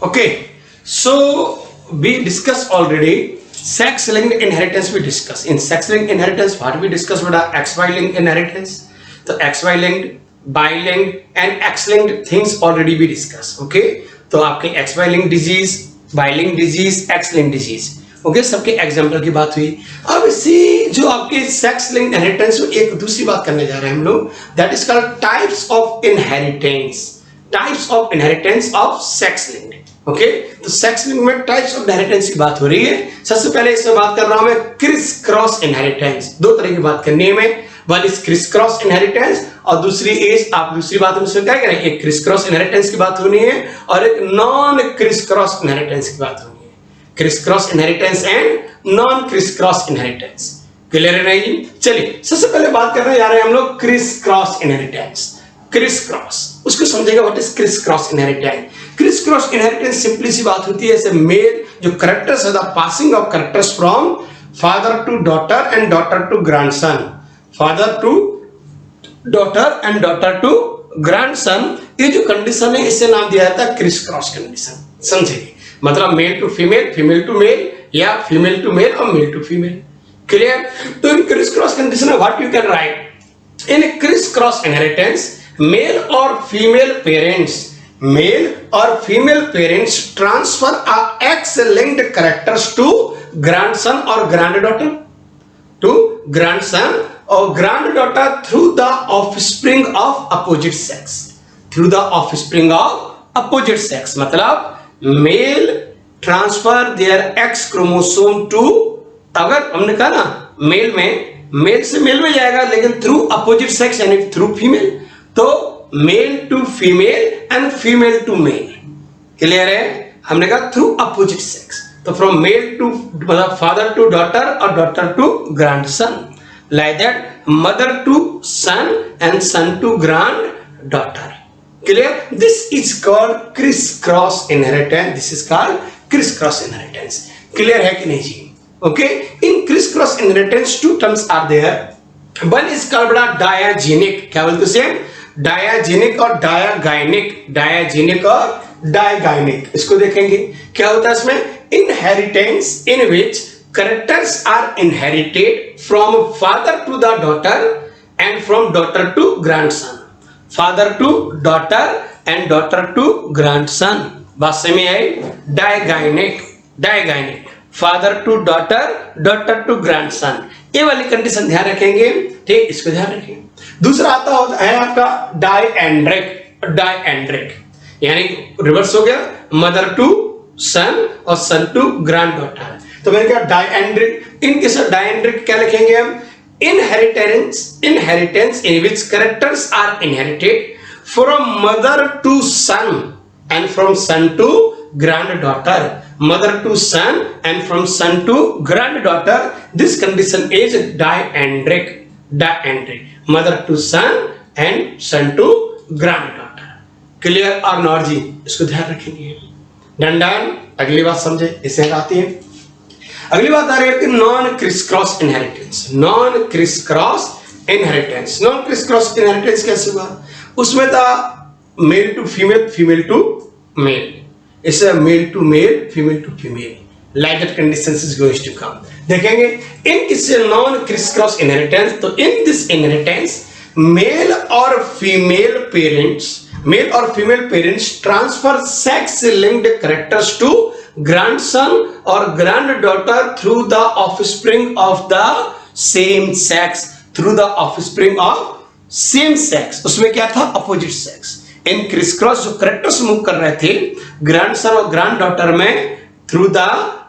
Okay, so we discussed already sex-linked inheritance. We discuss in sex-linked inheritance. What we discuss with our XY-linked inheritance. So XY-linked, bi-linked, and X-linked things already we discuss. Okay, तो आपके XY-linked disease, bi-linked disease, X-linked disease. Okay सबके example की बात हुई। अब इसी जो आपके सेक्स लिंक्ड इनहेरिटेंस एक दूसरी बात करने जा रहे हैं हम लोग, that is called types of inheritance. Types of inheritance of sex linked. Okay, तो सेक्स लिंक में टाइप्स ऑफ इनहेरिटेंस की बात हो रही है। सबसे पहले इसमें बात कर रहा हूं मैं क्रिस क्रॉस इनहेरिटेंस। दो तरह की बात करनी है मैं, one is criss cross inheritance और दूसरी इज, आप दूसरी बात में क्या करें, एक क्रिस क्रॉस इनहेरिटेंस की बात होनी है और एक नॉन क्रिस क्रॉस इनहेरिटेंस की बात होनी है। Chris cross inheritance and non criss cross inheritance. Clear है नहीं? चलिए सबसे पहले बात करने जा रहे हैं हम लोग criss cross inheritance. Criss cross, उसको समझेगा what is criss cross inheritance. Criss cross inheritance simply सी बात होती है, ऐसे मेल जो कैरेक्टर्स है, the passing of characters from father to daughter and daughter to grandson, father to daughter and daughter to grandson. ये जो कंडीशन है इसे नाम दिया जाता है क्रिस क्रॉस कंडीशन। समझेंगे मतलब male to female, female to male या फीमेल टू मेल और मेल टू फीमेल। क्लियर? तो इन क्रिस क्रॉस कंडीशन में what you can write in criss cross inheritance, male और female parents transfer a X linked characters to grandson और granddaughter, to grandson और granddaughter through the offspring of opposite sex, through the offspring of opposite sex. मतलब male transfer their X chromosome to, अगर हमने कहा ना mail में, mail से male में जाएगा लेकिन थ्रू अपोजिट सेक्स यानी थ्रू फीमेल, तो male to female and female to male. Clear है? हमने कहा थ्रू अपोजिट सेक्स, तो फ्रॉम मेल टू मतलब फादर टू डॉटर और daughter to grandson, like that mother to son and son to granddaughter. Clear? This is called criss cross inheritance. This is called criss cross inheritance. Clear है कि नहीं जी? Okay. In criss cross inheritance, two terms are there. One is called diagenic. क्या बोलते हैं same? Diagenic और diagenic. Diagenic और diagenic. इसको देखेंगे क्या होता है इसमें? Inheritance in which characters are inherited from father to the daughter and from daughter to grandson. Father to daughter and daughter to grandson. बात समझ आई? Diagynic, diagynic, father to daughter, daughter to grandson. ये वाली condition ध्यान रखेंगे, ठीक, इसको ध्यान रखेंगे। दूसरा आता होता है आपका डायएंड्रिक, डायएंड्रिक यानी रिवर्स हो गया, मदर टू सन और सन टू ग्रैंड डॉटर। तो मैंने कहा डायएंड्रिक। इन केस डायएंड्रिक क्या लिखेंगे हम? Inheritance in which characters are inherited from mother to son and from son to granddaughter, mother to son and from son to granddaughter. This condition is diandric, diandric, mother to son and son to granddaughter. Clear or not जी? इसको ध्यान रखेंगे। Done. अगली बात समझे, इसे आती है। अगली बात आ रही है कि non criss cross inheritance. Non criss cross inheritance, non criss cross inheritance कैसे हुआ? उसमें था male to female, female to male, इससे male to male, female to female, like that conditions is going to come. देखेंगे इन किससे non criss cross inheritance, तो in this inheritance male और female parents transfer sex linked characters to grandson or granddaughter through the offspring of the same sex, through the offspring of same sex। उसमें क्या था? opposite sex। In criss cross जो characters move कर रहे थे grandson और granddaughter में through the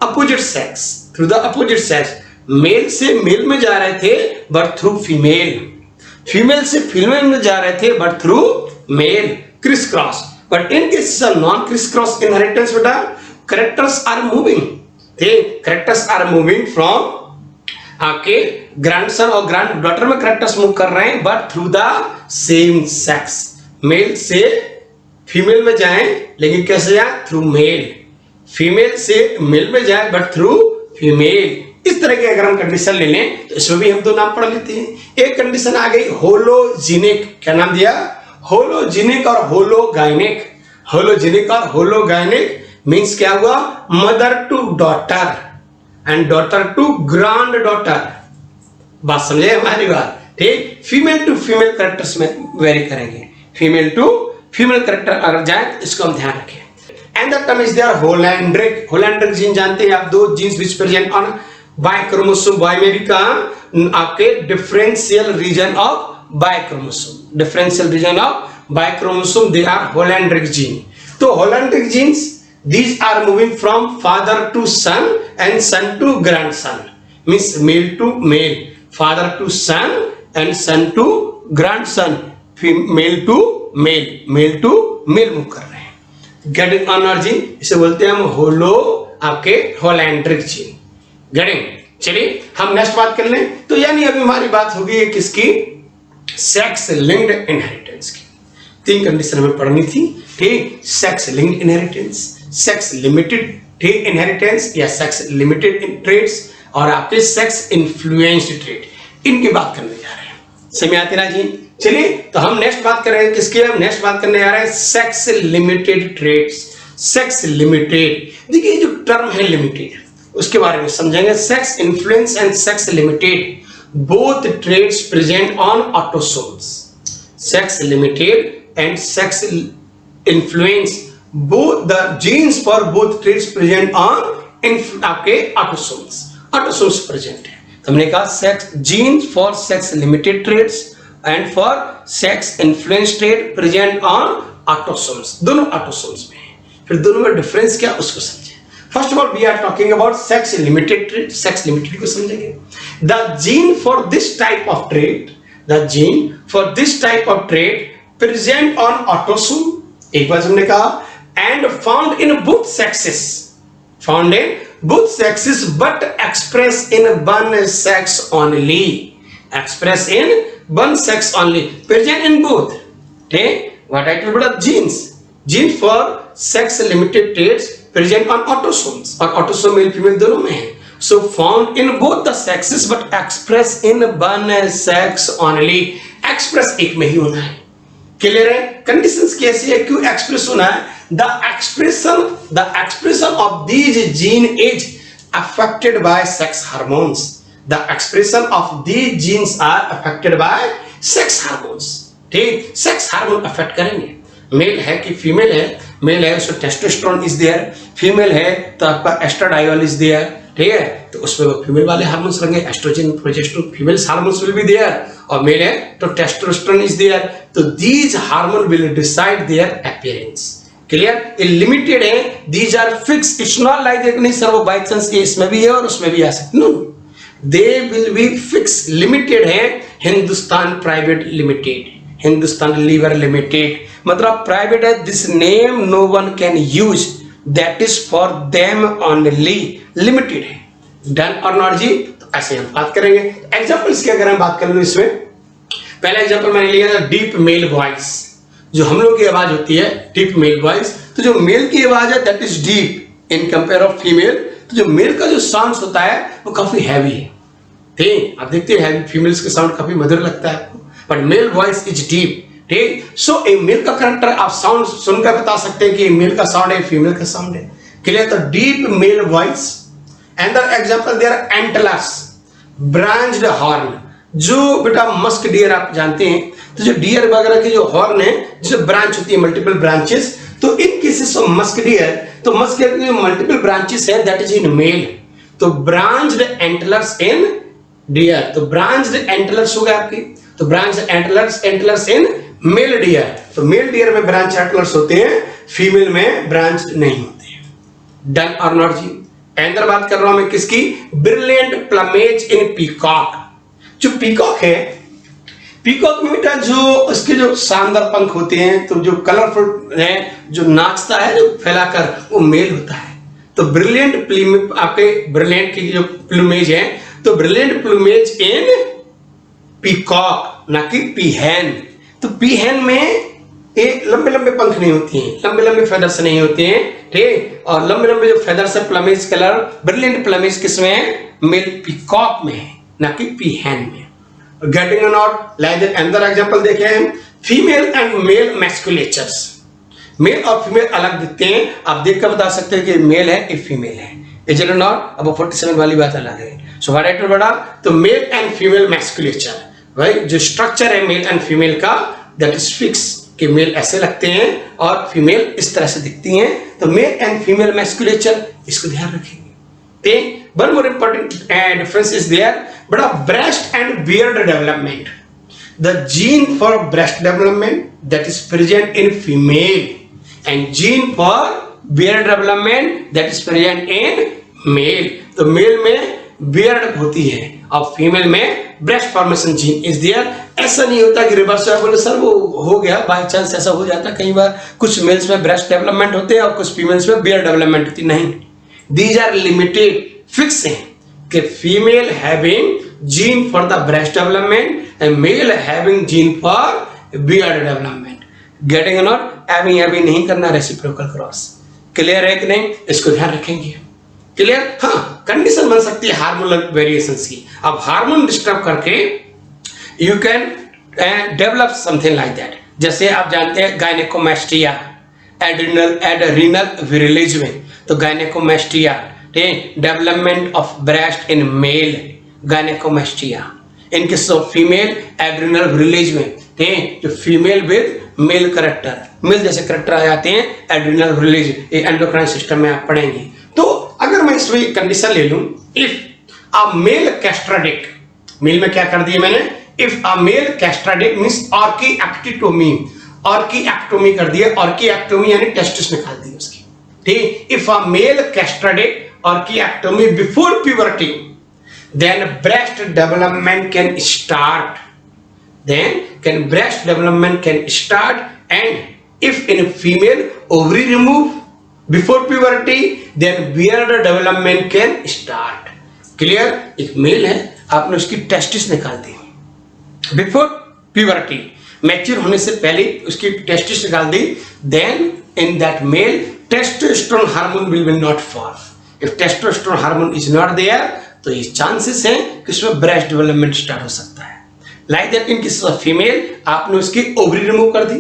opposite sex, through the opposite sex, male से मेल में जा रहे थे बट थ्रू फीमेल, फीमेल से फीमेल में जा रहे थे but through male, criss cross. But in case non criss cross inheritance बेटा characters are moving, characters are moving from आपके ग्रैंडसन और ग्रैंड डॉटर में कैरेक्टर्स मूव कर रहे हैं but through the same sex, male से फीमेल में जाएं लेकिन कैसे जाए? थ्रू मेल, फीमेल से मेल में जाए बट थ्रू फीमेल। इस तरह के अगर हम कंडीशन ले लें तो इसमें भी हम दो नाम पढ़ लेते हैं। एक कंडीशन आ गई होलोजीनिक, क्या नाम दिया? होलोजीनिक और होलोगाइनिक, होलोजीनिक और होलोगाइनिक मीन्स क्या हुआ, mother to daughter and daughter to granddaughter. बात समझे हमारी बात, ठीक। फीमेल टू फीमेल कैरेक्टर्स में वेरी करेंगे, फीमेल टू फीमेल कैरेक्टर अगर जाए तो इसको हम ध्यान रखें। And the term is there holandric. Holandric gene जानते हैं आप, दो genes which present on Y chromosome, Y में भी कहा आपके differential region of Y chromosome, differential region of Y chromosome, they are holandric gene. तो holandric genes these are moving from father to son and son to grandson, means male to male, father to son and son to grandson, male to male, male to male move कर रहे हैं। Getting on gene इसे बोलते हैं हम होलो आपके holandric gene. Getting, चलिए हम नेक्स्ट बात कर लें। तो यानी अभी हमारी बात होगी किसकी, सेक्स लिंक्ड इनहेरिटेंस की। तीन कंडीशन हमें पढ़नी थी, ठीक। Sex linked inheritance, sex limited inheritance या सेक्स लिमिटेड ट्रेड्स, और आपके सेक्स इन्फ्लुएंस्ड ट्रेड, इनकी बात करने जा रहे हैं। समझ आती ना जी। चलिए तो हम नेक्स्ट बात कर रहे हैं किसकी, हम नेक्स्ट बात करने जा रहे हैं sex limited traits. Sex limited, देखिए जो टर्म है लिमिटेड उसके बारे में समझेंगे। Sex influence and sex limited both traits present on autosomes. Sex limited and sex influence both the genes for both traits present on आपके ऑटोसोम्स, ऑटोसोम्स प्रेजेंट है। तो हमने कहा sex gene for sex limited traits and for sex influence trait present on autosomes, दोनों autosomes में है। फिर दोनों में डिफरेंस क्या उसको समझें। First of all we are talking about sex limited trait. Sex limited को समझेंगे। The gene for this type of trait, the gene for this type of trait present on autosome, एक बार हमने कहा, and found in both sexes, found in both sexes but expressed in one sex only, expressed in one sex only, present in both, okay, what I told about genes, gene for sex limited traits present on autosomes, और autosome male female दोनों में है। so found in both the sexes but expressed in one sex only, express एक में ही होना है। Clear है, conditions कैसी है, क्यों एक्सप्रेस होना है। The expression of these gene is affected by sex hormones. The expression of these genes are affected by sex hormones. ठीक, सेक्स हार्मोन अफेक्ट करेंगे। मेल है कि फीमेल है, मेल है उसमें टेस्टोस्टेरोन इज देयर, फीमेल है तो आपका एस्ट्राडायोल इज देयर, ठीक है, तो उसमें वो फीमेल वाले हार्मोन्स रहेंगे, estrogen progesterone female hormones will be there, और मेल है तो टेस्टोस्टेरोन इज देयर। तो these hormone will decide their appearance. Clear, ये लिमिटेड है, these are fix, it's not like that नहीं सर वो बाय चांस इसमें भी है और उसमें भी आ सकते, no, they will be fix, limited है। Hindustan private limited, Hindustan lever limited, मतलब प्राइवेट है, this name no one can use, that is for them only, limited है। डन और नॉट जी। तो ऐसे हम बात करेंगे एग्जांपल्स की। अगर हम बात करें इसमें पहला एग्जांपल मैंने लिया था डीप मेल वॉइस, जो हम लोग की आवाज होती है डीप मेल वॉइस। तो जो मेल की आवाज है that is deep in compare of female. तो जो मेल का जो साउंड होता है वो काफी हैवी है, ठीक, आप देखते हैं फीमेल्स का साउंड काफी मधुर लगता है, but male voice is deep, ठीक। सो ए मेल का कैरेक्टर आप साउंड सुनकर बता सकते हैं कि मेल का साउंड है फीमेल का साउंड है। क्लियर, तो deep male voice. And the example there antlers, branched horn, जो बेटा मस्क डियर आप जानते हैं, तो जो डियर वगैरह की जो हॉर्न है जिसमें ब्रांच होती है, मल्टीपल ब्रांचेस, तो इन केसेस ऑफ मस्क डियर, तो मस्क डियर की मल्टीपल ब्रांचेस है दैट इज इन मेल। तो ब्रांच्ड एंटलर्स इन डियर, तो ब्रांच्ड एंटलर्स हो गए आपकी, तो branched antlers in male dear. तो मेल डियर में ब्रांच एंटलर्स होते हैं, फीमेल में ब्रांच नहीं होते हैं। डन और नॉट जी। अंदर बात कर रहा हूं मैं किसकी, ब्रिलियंट प्लमेज इन पीकॉक। जो पीकॉक है, पीकॉक में बेटा जो उसके जो शानदार पंख होते हैं, तो जो कलरफुल है, जो नाचता है जो फैलाकर, वो मेल होता है। तो ब्रिलियंट आपके ब्रिलियंट की जो प्लूमेज है, तो ब्रिलियंट प्लूमेज इन पीकॉक, ना कि पीहेन। तो पीहेन में ये लंबे लंबे पंख नहीं होती हैं, लंबे लंबे फेदर्स नहीं होते हैं, ठीक, और लंबे लंबे जो फेदर्स है प्लमेज कलर, ब्रिलियंट प्लमेज किसमें है, मेल पीकॉक में है, ना कि पीहेन में। Getting not like that. अंदर एग्जांपल देखें, फीमेल एंड मेल मैस्कुलेचर्स। मेल और फीमेल अलग दिखते हैं, आप देख कर बता सकते हैं कि मेल है कि फीमेल है। Is it not? अब 47 वाली बात अलग है। सो व्हाट आई बड़ा तो मेल एंड फीमेल मैस्कुलेचर, भाई जो स्ट्रक्चर है मेल एंड फीमेल का दैट इज फिक्स, कि मेल ऐसे लगते हैं और फीमेल इस तरह से दिखती हैं। तो मेल एंड फीमेल मैस्कुलेचर, इसको ध्यान रखेंगे। One more important difference is there, बड़ा breast and beard development. The gene for breast development that is present in female and gene for beard development that is present in male. तो male में beard होती है और female में breast formation gene is there. ऐसा नहीं होता कि रिवर्स है, बोले सर वो हो गया बाय चांस, ऐसा हो जाता कई बार, कुछ मेल्स में ब्रेस्ट डेवलपमेंट होते हैं और कुछ फीमेल्स में बियर्ड डेवलपमेंट होती नहीं। दीज आर लिमिटेड, फिक्स हैं कि female having gene for the breast development and male having gene for beard development. Getting or not? Having नहीं करना reciprocal cross. Clear है कि नहीं? इसको ध्यान रखेंगे। Clear? हाँ, कंडीशन बन सकती है हार्मोनल वेरिएशंस की। अब हार्मोन डिस्टर्ब करके you can develop something like that. जैसे आप जानते हैं गायनेकोमेस्टिया, एड्रीनल विरिलिज्म, तो gynaecomastia, development of breast in male, gynaecomastia. In case of female adrenal virilism में, जो female with male character, male जैसे करेक्टर आ जाते हैं एड्रिनल विरिलिज, ये एंडोक्राइन सिस्टम में आप पढ़ेंगे। तो अगर मैं इसमें कंडीशन ले लूं, if a male castrated, male में क्या कर दिया मैंने, if a male castrated means orchiectomy, orchiectomy कर दिया, ऑर्किएक्टोमी यानी टेस्टिस निकाल दी उसकी, ठीक। If a male castrated orchiectomy before puberty, then breast development can start, and if in female ovary remove before puberty, then beard development can start. Clear? एक mail है, आपने उसकी टेस्टिस निकाल दी बिफोर प्यूबर्टी, मैच्योर होने से पहले उसकी testis निकाल दी, then in that male testosterone hormone will not fall. If testosterone hormone is not there, तो ये चांसेस हैं कि उसमें ब्रेस्ट डेवलपमेंट स्टार्ट हो सकता है। Like that in case of female, आपने उसकी ओवरी रिमूव कर दी,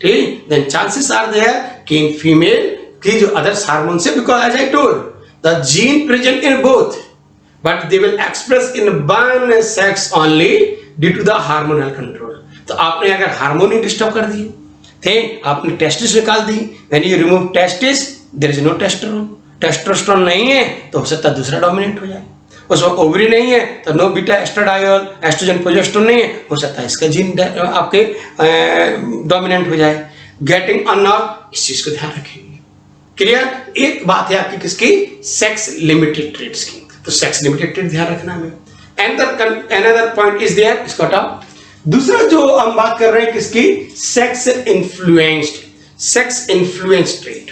ठीक, देन चांसेस आर देयर कि इन फीमेल की जो अदर्स हार्मोन से, because as I told the gene present in both but they will express in one sex only due to the hormonal control. तो आपने अगर hormone ही disturb कर दिए थे, आपने टेस्टिस निकाल दी, when you remove testis there is no testosterone, testosterone नहीं है तो हो सकता है दूसरा डोमिनेंट हो जाए, उसमें ओवरी नहीं है तो no beta estradiol, estrogen progesterone नहीं है, हो सकता है इसका जीन आपके डोमिनेंट हो जाए। गेटिंग और नॉट, इस चीज को ध्यान रखेंगे। क्लियर? एक बात है आपकी किसकी, सेक्स लिमिटेड ट्रेट्स की, तो सेक्स लिमिटेड ट्रेट ध्यान रखना है। अनदर पॉइंट इज देयर, इसको हटाओ। दूसरा जो हम बात कर रहे हैं किसकी, सेक्स इन्फ्लुएंस्ड ट्रेट।